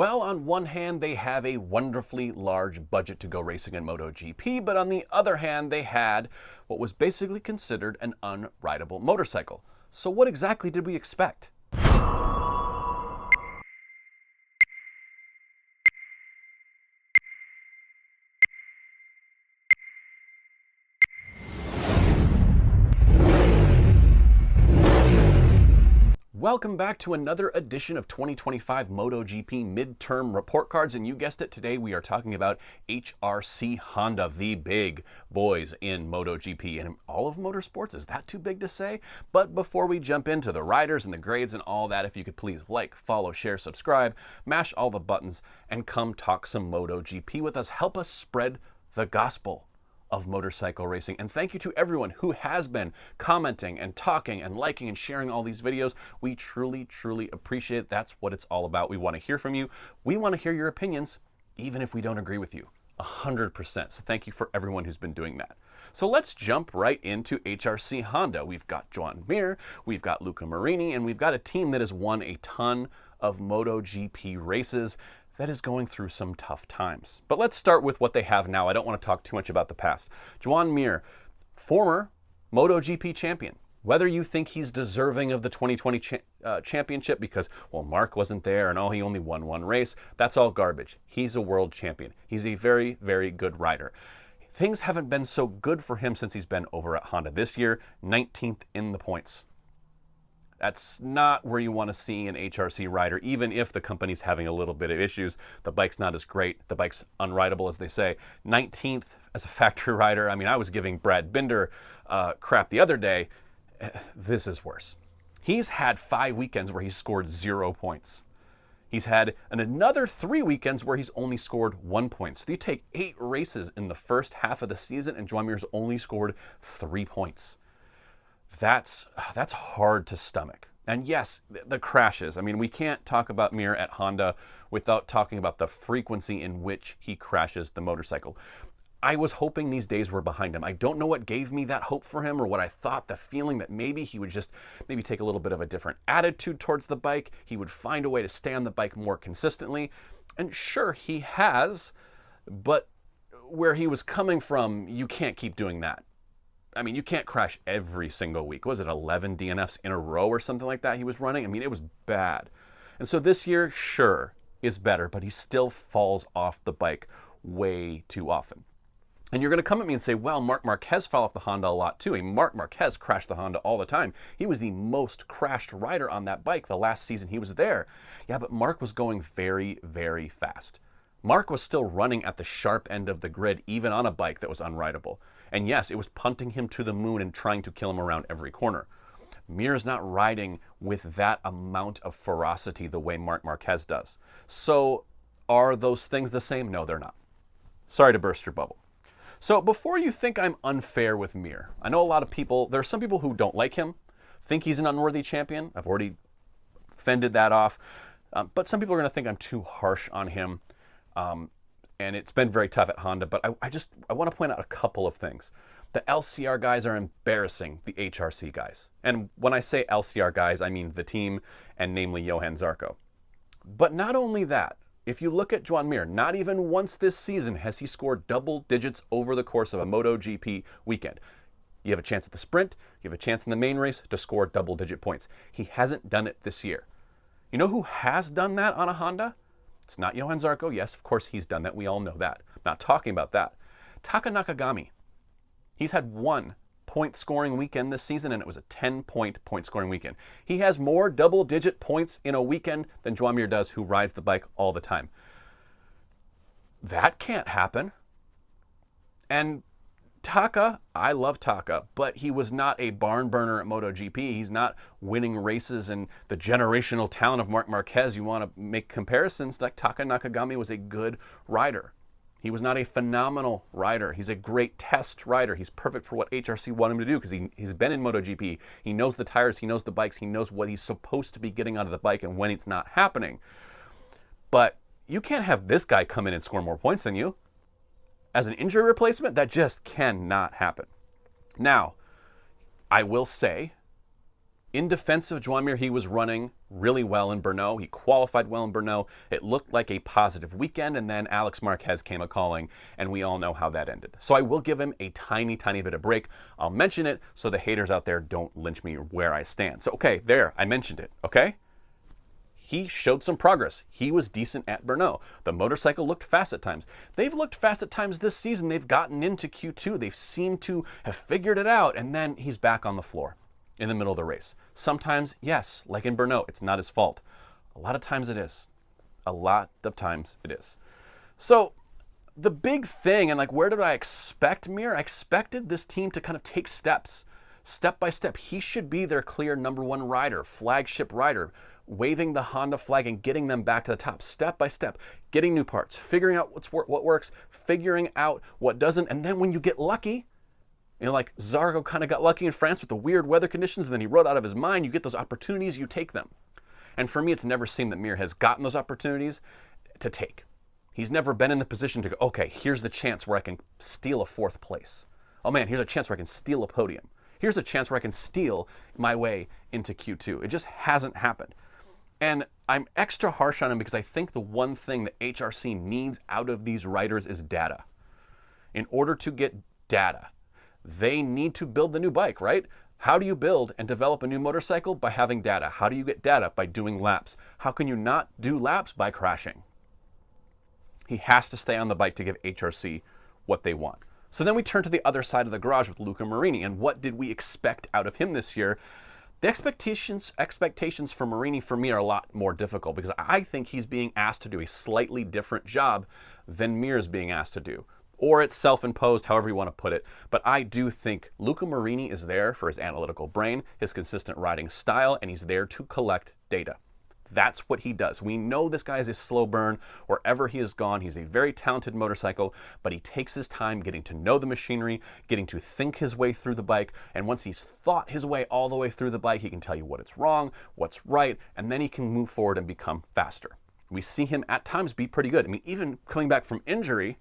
Well, on one hand, they have a wonderfully large budget to go racing in MotoGP, but on the other hand, they had what was basically considered an unrideable motorcycle. So what exactly did we expect? Welcome back to another edition of 2025 MotoGP Midterm Report Cards, and you guessed it, today we are talking about HRC Honda, the big boys in MotoGP and all of motorsports. Is that too big to say? But before we jump into the riders and the grades and all that, if you could please like, follow, share, subscribe, mash all the buttons, and come talk some MotoGP with us. Help us spread the gospel of motorcycle racing. And thank you to everyone who has been commenting and talking and liking and sharing all these videos. We truly, truly appreciate it. That's what it's all about. We want to hear from you. We want to hear your opinions, even if we don't agree with you, 100%. So thank you for everyone who's been doing that. So let's jump right into HRC Honda. We've got Joan Mir, we've got Luca Marini, and we've got a team that has won a ton of MotoGP races that is going through some tough times. But let's start with what they have now. I don't want to talk too much about the past. Joan Mir, former MotoGP champion. Whether you think he's deserving of the 2020 championship because, well, Marc wasn't there and he only won one race, that's all garbage. He's a world champion. He's a very, very good rider. Things haven't been so good for him since he's been over at Honda. This year, 19th in the points. That's not where you want to see an HRC rider, even if the company's having a little bit of issues. The bike's not as great. The bike's unrideable, as they say. 19th as a factory rider. I mean, I was giving Brad Binder crap the other day. This is worse. He's had 5 weekends where he's scored 0 points. He's had another 3 weekends where he's only scored 1 point. So you take 8 races in the first half of the season, and Joan Mir's only scored 3 points. That's hard to stomach. And yes, the crashes. I mean, we can't talk about Mir at Honda without talking about the frequency in which he crashes the motorcycle. I was hoping these days were behind him. I don't know what gave me that hope for him, or what I thought, the feeling that maybe he would just maybe take a little bit of a different attitude towards the bike. He would find a way to stay on the bike more consistently. And sure, he has, but where he was coming from, you can't keep doing that. I mean, you can't crash every single week. Was it 11 DNFs in a row or something like that he was running? I mean, it was bad. And so this year, sure, is better, but he still falls off the bike way too often. And you're going to come at me and say, well, Marc Marquez fell off the Honda a lot too. I mean, Marc Marquez crashed the Honda all the time. He was the most crashed rider on that bike the last season he was there. Yeah, but Marc was going very, very fast. Marc was still running at the sharp end of the grid, even on a bike that was unrideable. And yes, it was punting him to the moon and trying to kill him around every corner. Mir is not riding with that amount of ferocity the way Marc Marquez does. So are those things the same? No, they're not. Sorry to burst your bubble. So before you think I'm unfair with Mir, I know a lot of people, there are some people who don't like him, think he's an unworthy champion. I've already fended that off. But some people are going to think I'm too harsh on him. And it's been very tough at Honda, but I want to point out a couple of things. The LCR guys are embarrassing the HRC guys. And when I say LCR guys, I mean the team, and namely Johan Zarco. But not only that, if you look at Joan Mir, not even once this season has he scored double digits over the course of a MotoGP weekend. You have a chance at the sprint, you have a chance in the main race to score double-digit points. He hasn't done it this year. You know who has done that on a Honda? It's not Johan Zarco. Yes, of course he's done that. We all know that. I'm not talking about that. Taka Nakagami. He's had 1 point scoring weekend this season, and it was a 10-point scoring weekend. He has more double-digit points in a weekend than Joan Mir does, who rides the bike all the time. That can't happen. And Taka, I love Taka, but he was not a barn burner at MotoGP. He's not winning races and the generational talent of Marc Marquez. You want to make comparisons, like Taka Nakagami was a good rider. He was not a phenomenal rider. He's a great test rider. He's perfect for what HRC wanted him to do because he's been in MotoGP. He knows the tires, he knows the bikes, he knows what he's supposed to be getting out of the bike and when it's not happening. But you can't have this guy come in and score more points than you. As an injury replacement, that just cannot happen. Now, I will say, in defense of Joan Mir, he was running really well in Brno. He qualified well in Brno. It looked like a positive weekend, and then Alex Marquez came a-calling, and we all know how that ended. So I will give him a tiny, tiny bit of break. I'll mention it so the haters out there don't lynch me where I stand. So, okay, there, I mentioned it, okay? He showed some progress. He was decent at Brno. The motorcycle looked fast at times. They've looked fast at times this season. They've gotten into Q2. They've seemed to have figured it out, and then he's back on the floor in the middle of the race. Sometimes, yes, like in Brno, it's not his fault. A lot of times it is. A lot of times it is. So the big thing, and like where did I expect Mir? I expected this team to kind of take steps, step by step. He should be their clear number one rider, flagship rider, waving the Honda flag and getting them back to the top, step by step, getting new parts, figuring out what works, figuring out what doesn't. And then when you get lucky, you know, like Zarco kind of got lucky in France with the weird weather conditions, and then he rode out of his mind. You get those opportunities, you take them. And for me, it's never seemed that Mir has gotten those opportunities to take. He's never been in the position to go, okay, here's the chance where I can steal a fourth place. Oh man, here's a chance where I can steal a podium. Here's a chance where I can steal my way into Q2. It just hasn't happened. And I'm extra harsh on him because I think the one thing that HRC needs out of these riders is data. In order to get data, they need to build the new bike, right? How do you build and develop a new motorcycle? By having data. How do you get data? By doing laps. How can you not do laps? By crashing. He has to stay on the bike to give HRC what they want. So then we turn to the other side of the garage with Luca Marini, and what did we expect out of him this year? The expectations for Marini for me are a lot more difficult because I think he's being asked to do a slightly different job than Mir is being asked to do. Or it's self-imposed, however you want to put it. But I do think Luca Marini is there for his analytical brain, his consistent riding style, and he's there to collect data. That's what he does. We know this guy is a slow burn. Wherever he has gone, he's a very talented motorcycle, but he takes his time getting to know the machinery, getting to think his way through the bike, and once he's thought his way all the way through the bike, he can tell you what is wrong, what's right, and then he can move forward and become faster. We see him at times be pretty good. I mean, even coming back from injury,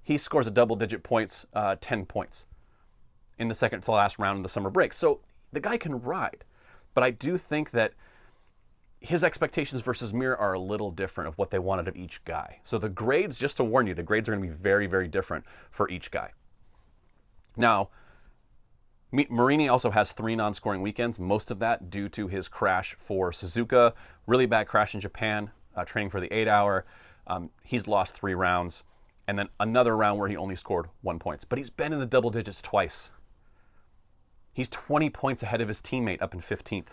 he scores a double-digit points, 10 points in the second to last round of the summer break. So the guy can ride, but I do think that his expectations versus Mir are a little different of what they wanted of each guy. So the grades, just to warn you, the grades are going to be very, very different for each guy. Now, Marini also has 3 non-scoring weekends, most of that due to his crash for Suzuka, really bad crash in Japan, training for the 8-hour. He's lost 3 rounds, and then another round where he only scored 1 point. But he's been in the double digits twice. He's 20 points ahead of his teammate up in 15th.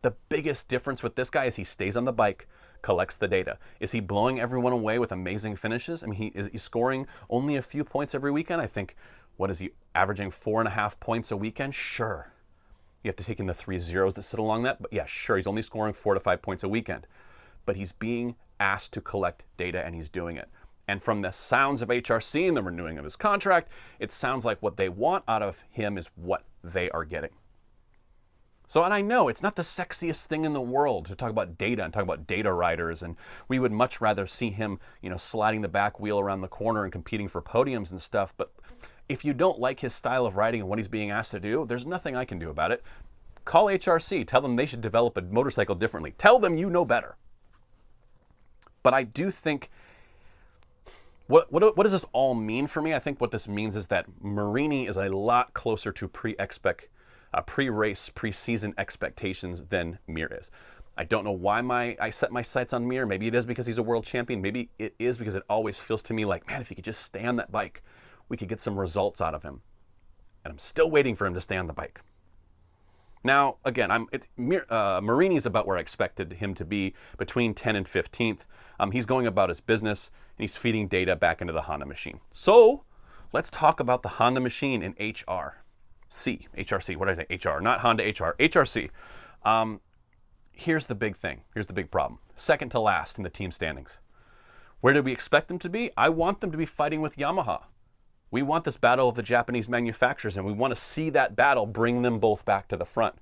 The biggest difference with this guy is he stays on the bike, collects the data. Is he blowing everyone away with amazing finishes? I mean, he's scoring only a few points every weekend. I think, what is he, averaging 4.5 points a weekend? Sure. You have to take in the 3 zeros that sit along that. But yeah, sure, he's only scoring 4 to 5 points a weekend. But he's being asked to collect data, and he's doing it. And from the sounds of HRC and the renewing of his contract, it sounds like what they want out of him is what they are getting. So, and I know it's not the sexiest thing in the world to talk about data and talk about data riders, and we would much rather see him, sliding the back wheel around the corner and competing for podiums and stuff. But if you don't like his style of riding and what he's being asked to do, there's nothing I can do about it. Call HRC, tell them they should develop a motorcycle differently. Tell them you know better. But I do think, what does this all mean for me? I think what this means is that Marini is a lot closer to pre-race, pre-season expectations than Mir is. I don't know why I set my sights on Mir. Maybe it is because he's a world champion. Maybe it is because it always feels to me like, man, if he could just stay on that bike, we could get some results out of him. And I'm still waiting for him to stay on the bike. Now, again, Marini is about where I expected him to be, between 10th and 15th. He's going about his business, and he's feeding data back into the Honda machine. So let's talk about the Honda machine in HRC, what did I say? HR, not Honda HR, HRC. Here's the big thing. Here's the big problem. Second to last in the team standings. Where did we expect them to be? I want them to be fighting with Yamaha. We want this battle of the Japanese manufacturers, and we want to see that battle bring them both back to the front.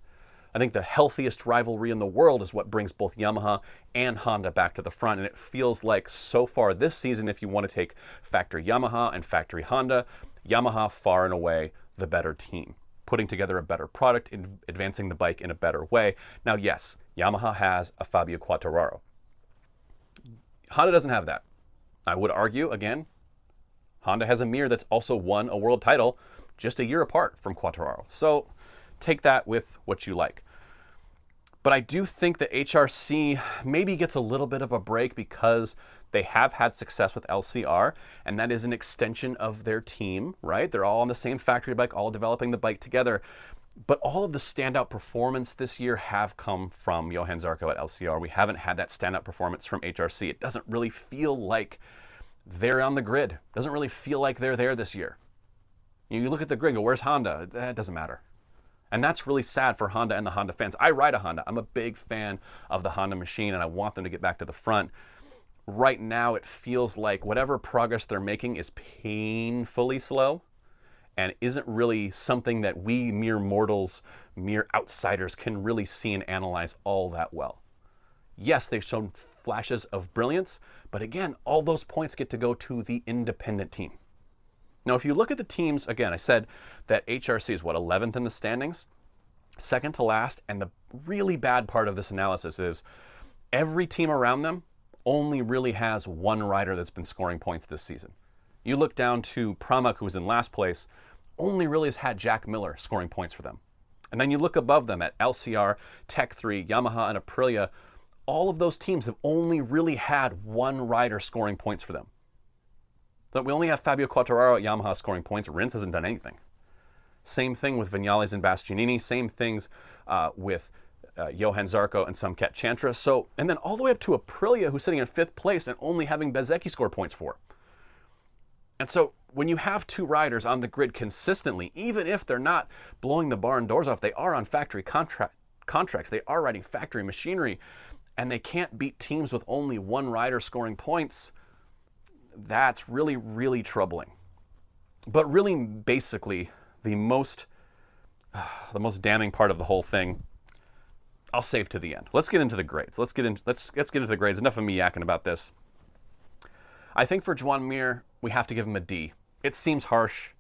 I think the healthiest rivalry in the world is what brings both Yamaha and Honda back to the front, and it feels like so far this season, if you want to take factory Yamaha and factory Honda, Yamaha far and away the better team. putting together a better product, in advancing the bike in a better way. Now, yes, Yamaha has a Fabio Quartararo. Honda doesn't have that. I would argue, again, Honda has a Mir that's also won a world title just a year apart from Quartararo. So take that with what you like. But I do think that HRC maybe gets a little bit of a break because they have had success with LCR, and that is an extension of their team, right? They're all on the same factory bike, all developing the bike together. But all of the standout performance this year have come from Johan Zarco at LCR. We haven't had that standout performance from HRC. It doesn't really feel like they're on the grid. It doesn't really feel like they're there this year. You look at the grid and go, where's Honda? It doesn't matter. And that's really sad for Honda and the Honda fans. I ride a Honda. I'm a big fan of the Honda machine, and I want them to get back to the front. Right now, it feels like whatever progress they're making is painfully slow and isn't really something that we mere mortals, mere outsiders can really see and analyze all that well. Yes, they've shown flashes of brilliance, but again, all those points get to go to the independent team. Now, if you look at the teams, again, I said that HRC is 11th in the standings, second to last, and the really bad part of this analysis is every team around them only really has one rider that's been scoring points this season. You look down to Pramac, who's in last place, only really has had Jack Miller scoring points for them. And then you look above them at LCR, Tech 3, Yamaha, and Aprilia. All of those teams have only really had one rider scoring points for them. So we only have Fabio Quartararo at Yamaha scoring points. Rins hasn't done anything. Same thing with Viñales and Bastianini. Same things with Johan Zarco and Samket Chantra. So, and then all the way up to Aprilia, who's sitting in 5th place and only having Bezzecchi score points for. And so when you have two riders on the grid consistently, even if they're not blowing the barn doors off, they are on factory contracts, they are riding factory machinery, and they can't beat teams with only one rider scoring points, that's really, really troubling. But really, basically, the most damning part of the whole thing, I'll save to the end. Let's get into the grades. Let's get into the grades. Enough of me yakking about this. I think for Joan Mir, we have to give him a D. It seems harsh.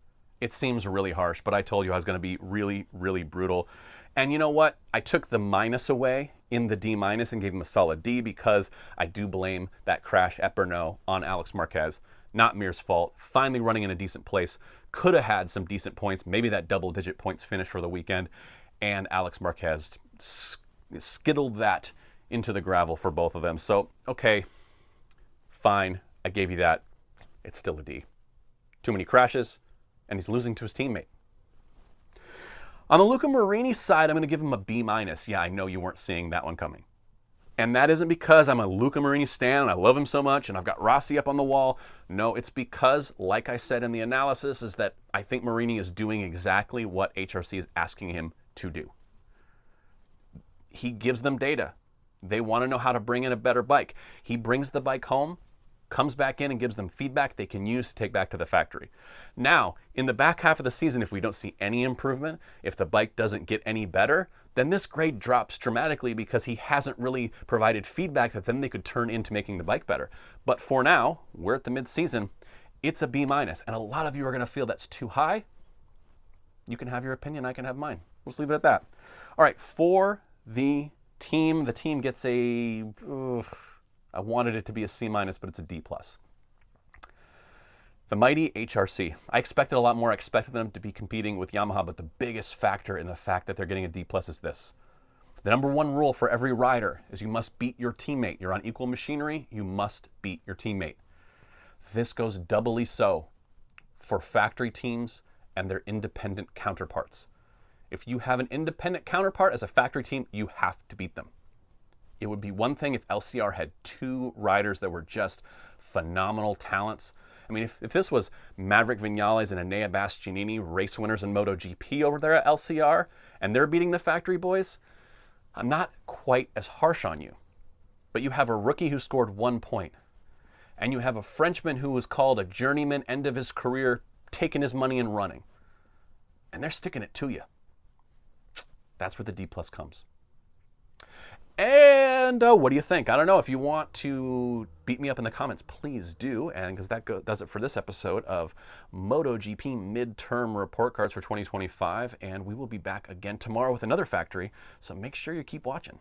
It seems really harsh, but I told you I was going to be really, really brutal. And you know what? I took the minus away in the D- and gave him a solid D because I do blame that crash at Brno on Alex Marquez. Not Mir's fault. Finally running in a decent place. Could have had some decent points, maybe that double-digit points finish for the weekend, and Alex Marquez skittled that into the gravel for both of them. So, okay, fine. I gave you that. It's still a D. Too many crashes, and he's losing to his teammate. On the Luca Marini side, I'm going to give him a B-. Yeah, I know you weren't seeing that one coming. And that isn't because I'm a Luca Marini stan and I love him so much and I've got Rossi up on the wall. No, it's because, like I said in the analysis, is that I think Marini is doing exactly what HRC is asking him to do. He gives them data. They want to know how to bring in a better bike. He brings the bike home, comes back in and gives them feedback they can use to take back to the factory. Now, in the back half of the season, if we don't see any improvement, if the bike doesn't get any better, then this grade drops dramatically because he hasn't really provided feedback that then they could turn into making the bike better. But for now, we're at the mid-season, it's a B-. And a lot of you are going to feel that's too high. You can have your opinion, I can have mine. We'll just leave it at that. All right, for the team gets a... I wanted it to be a C-, but it's a D+. The mighty HRC. I expected a lot more. I expected them to be competing with Yamaha, but the biggest factor in the fact that they're getting a D+ is this. The number one rule for every rider is you must beat your teammate. You're on equal machinery, you must beat your teammate. This goes doubly so for factory teams and their independent counterparts. If you have an independent counterpart as a factory team, you have to beat them. It would be one thing if LCR had two riders that were just phenomenal talents. I mean, if this was Maverick Viñales and Enea Bastianini, race winners in MotoGP over there at LCR, and they're beating the factory boys, I'm not quite as harsh on you. But you have a rookie who scored 1 point, and you have a Frenchman who was called a journeyman, end of his career, taking his money and running. And they're sticking it to you. That's where the D+ comes. And what do you think? I don't know. If you want to beat me up in the comments, please do. And because that does it for this episode of MotoGP midterm report cards for 2025. And we will be back again tomorrow with another factory. So make sure you keep watching.